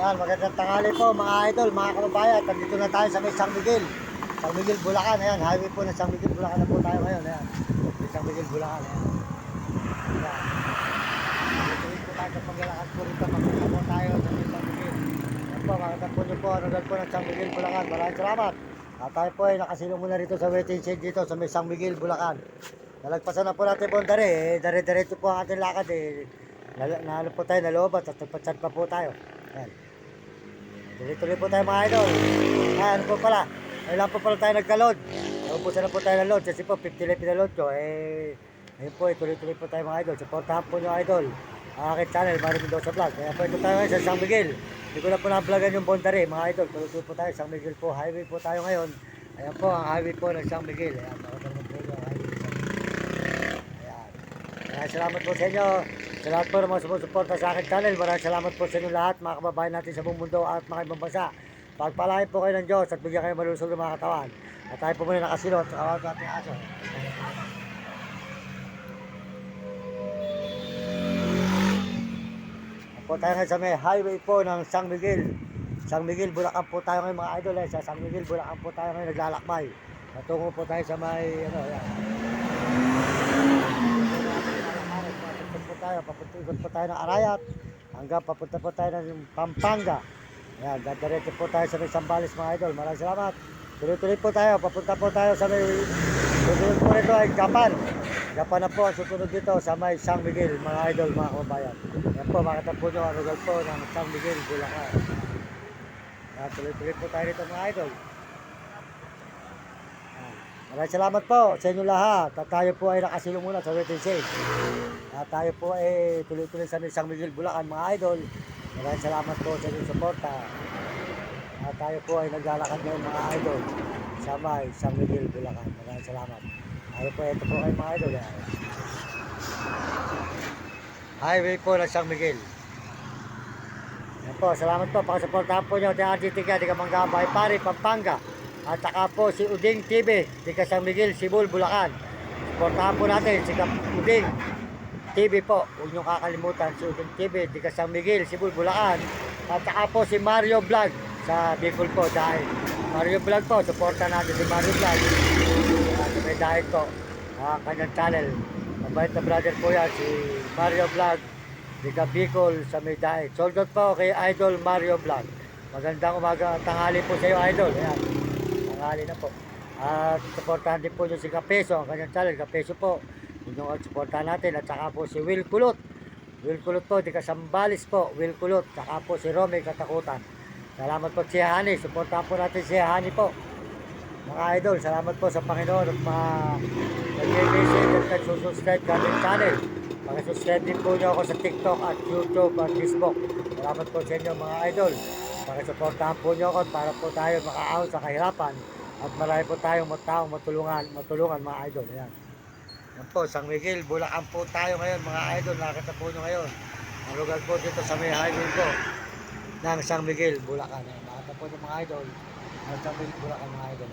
Yan, magandang tanghali po mga idol, mga kababayan. Nandito na tayo sa may San Miguel. San Miguel, Bulacan. Ayan, highway po ng San Miguel, Bulacan na po tayo ngayon. Ayan, may San Miguel, Bulacan. Ayan. Ayan. Dito po tayo sa paglalakad po rito. Magpunta po tayo sa may San Miguel. Ayan po, makita po nyo po ang lugar po ng San Miguel, Bulacan. Maraming salamat. At tayo po ay nakasilong muna rito sa waiting shed dito sa may San Miguel, Bulacan. Nalagpasan na po natin po ang dare. Dare-diretso po ang ating lakad. Nalo po tayo, naloobat at nagpatsan pa po tayo. Ayan. Tuloy-tuloy po tayo mga idol. Ano po pala? Kailan po pala tayo nagka-load. Naubusan na po tayo ng load. Kasi po 50 lang pinaload ko. Ayun po, tuloy-tuloy po tayo mga idol. Supportahan po nyo idol ang aking channel, Mario Mendoza Vlog. Kaya po ito tayo ngayon sa San Miguel. Hindi ko na po na-vlogan yung bondare mga idol. Tuloy-tuloy po tayo. San Miguel po. Highway po tayo ngayon. Ayan po ang highway po ng San Miguel. Ayan, makatulong po yung highway ng San Miguel. Ayan. Salamat po sa inyo. Sa lahat po ng mga sumusuporta sa aking channel, maraming salamat po sa inyo lahat, mga kababayan natin sa buong mundo at mga ibang bansa. Pagpalain po kayo ng Diyos at bigyan kayo malusog ng mga katawan. At tayo po muna nakasilot sa kawag nating aso. Po tayo ngayon sa may highway po ng San Miguel. San Miguel, Bulacan po tayo ngayon mga idol. Sa San Miguel, Bulacan po tayo ngayon naglalakbay. Natungo po tayo sa may, yan. Papunta po tayo ng Arayat hanggang papunta po tayo ng Pampanga. Ayan, dadiretso po tayo sa may Sambales mga idol. Maraming salamat. Tuloy-tuloy po tayo, papunta po tayo sa may susunod po nito ay Japan. Japan na po ang susunod dito sa may San Miguel mga idol, mga kababayan. Ayan po, makita po nyo ang lugar po ng San Miguel, Bulacan. Ayan, tuloy-tuloy po tayo dito mga idol. Maraming salamat po sa inyo lahat. At tayo po ay nakasilong muna sa waiting shed. At tayo po ay tuloy-tuloy sa San Miguel, Bulacan mga idol. Maraming salamat po sa inyong suporta. At tayo po ay naglalakad ngayon mga idol sa may San Miguel, Bulacan. Maraming salamat. Tayo po, ito po kayo mga idol. Highway po ng San Miguel. Yan po, salamat po. Pakasuportahan po nyo. RGTK, di ka Manggabay, Pari, Pampanga. At saka po si Uding TV, di ka San Miguel, Sibol, Bulacan. Suportahan po natin si Uding TV po. Huwag nyo kakalimutan si Uding TV, di ka San Miguel, Sibol, Bulacan. At saka po si Mario Vlog sa Bicol po dahil Mario Vlog po, suporta natin si Mario Vlog. At may dahil po ang kanyang channel. Mabait na brother po yan, si Mario Vlog, di ka Bicol sa may dahil. Sold out po kay Idol Mario Vlog. Magandang umaga, tanghali po sa iyo idol. Ayan, tanghali na po. At supportahan din po nyo si Kapeso, ang kanyang channel, Kapeso po. Yung supportahan natin at saka po si Will Kulot. Will Kulot po, di ka Sambales po, Will Kulot. Saka po si Romy Katakutan. Salamat po si Hani, supportahan po natin si Hani po. Mga idol, salamat po sa Panginoon at nag-visit at nagsusubscribe ka ating channel. Pakisubscribe din po nyo ako sa TikTok at YouTube at Facebook. Salamat po sa inyo mga idol. Pakisuportahan po nyo ako para po tayo makaahon sa kahirapan at marami po tayong taong matulungan mga idol. Ayan. Yan po, San Miguel, Bulacan po tayo ngayon mga idol. Nakita po nyo ngayon. Ang lugar po dito sa may highway po ng San Miguel, Bulacan. Nakita po nyo mga idol. Ang San Miguel, Bulacan mga idol.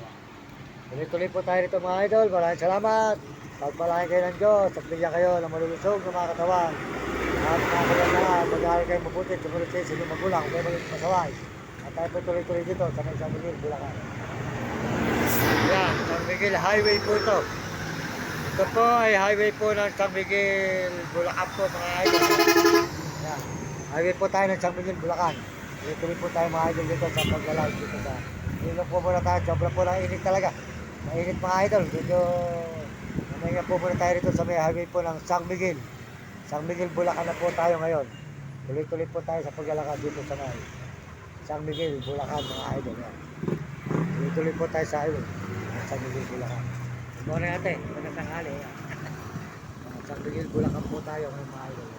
Tuloy-tuloy po tayo dito mga idol. Maraming salamat. Pagpalain kayo ng Diyos at bigyan kayo ng malulusog ng mga katawan. At mga katawan, mag-aaral kayo mabuti. Sumunod kayo sa inyong magulang kung may maging pasaway. At tayo po tuloy-tuloy dito sa may San Miguel, Bulacan. Yan, San Miguel Highway po ito. Ito po ay highway po ng San Miguel, Bulacan po mga idol. Yan. Highway po tayo ng San Miguel, Bulacan. Tuloy po tayo mga idol dito sa paglalay dito sa ilog po muna tayo. Sobra po lang init talaga. Mainit mga idol. Dito, naminga po muna tayo dito sa may highway po ng San Miguel. San Miguel, Bulacan na po tayo ngayon. Tuloy-tuloy po tayo sa paglalakad dito sa may San Miguel, Bulacan mga idol. Yan. Tuloy-tuloy po tayo sa highway. San Miguel, Bulacan. Good morning ate, magandang tanghali. San Miguel, Bulacan po tayo ngayon mga idol.